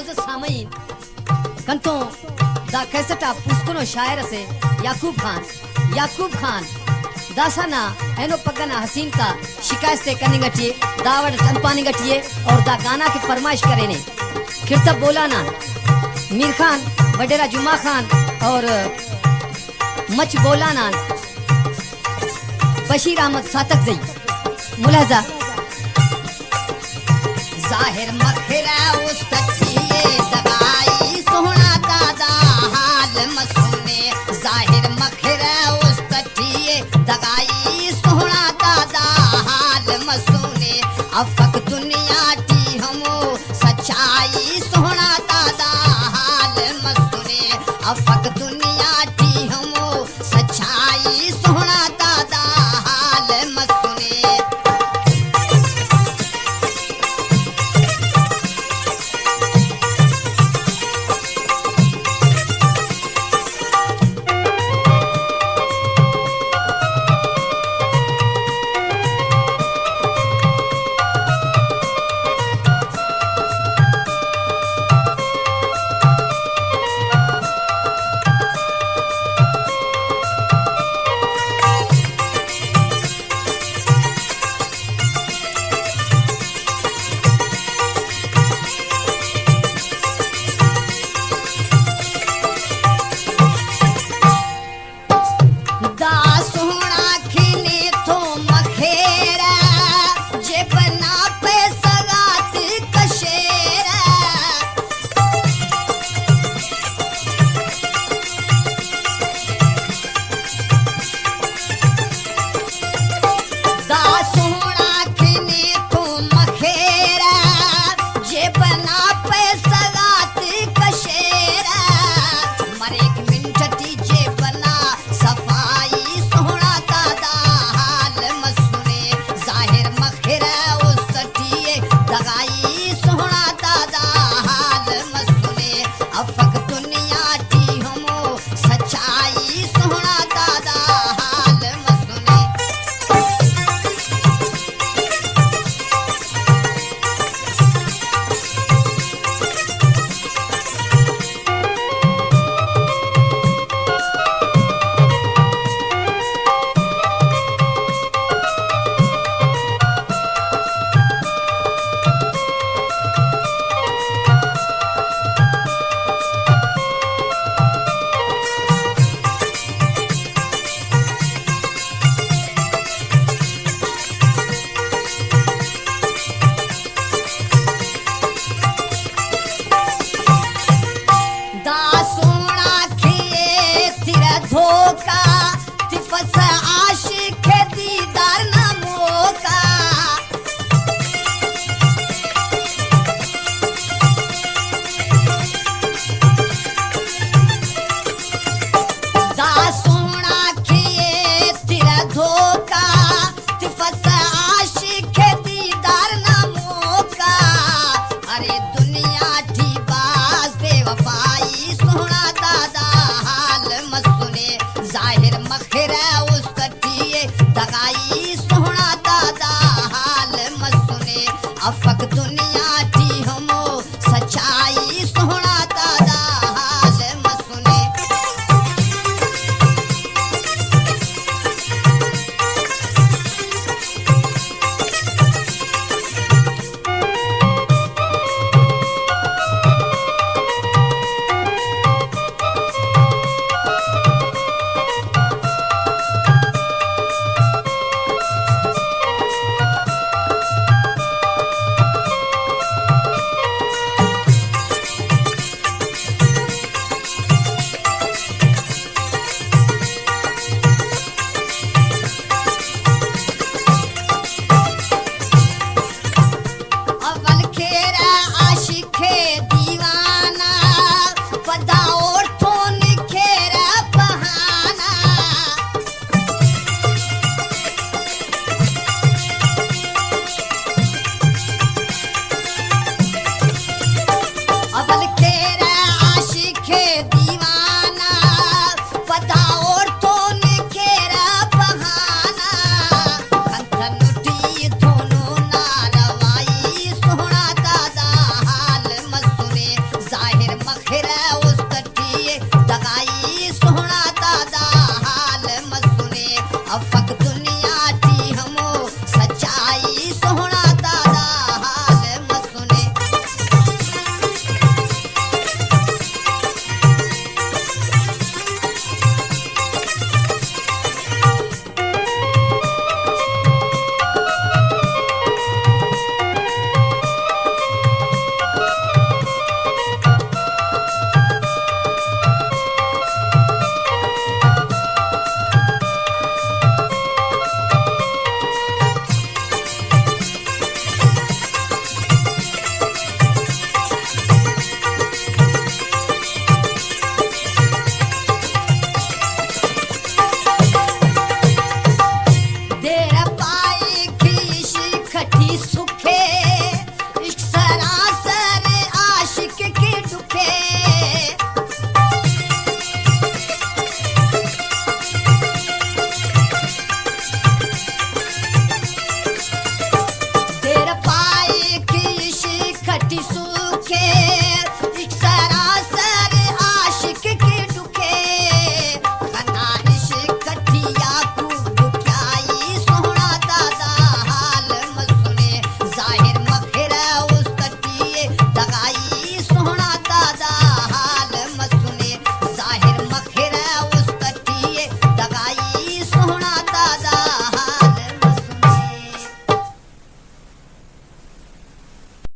Moz सामईन कंतो दा कैसेटा पुस्कुनो शायर से याकूब खान दासाना एनो पगना हसीन का शिकायत से करने गटिए दावड़ चंपानी गटिए और दा गाना की फरमाइश करे ने किरतब बोलाना मीर खान वडेरा जुमा खान और मच बोलाना बशीर अहमद सातक जई मुलाजा जाहिर मखरा उस तकिए दगाई सोहना दादा हाल मसूने जाहिर मखरा उस तकिए दगाई सोहना दादा हाल मसूने अफक दुनिया की हमो सच्चाई सोहना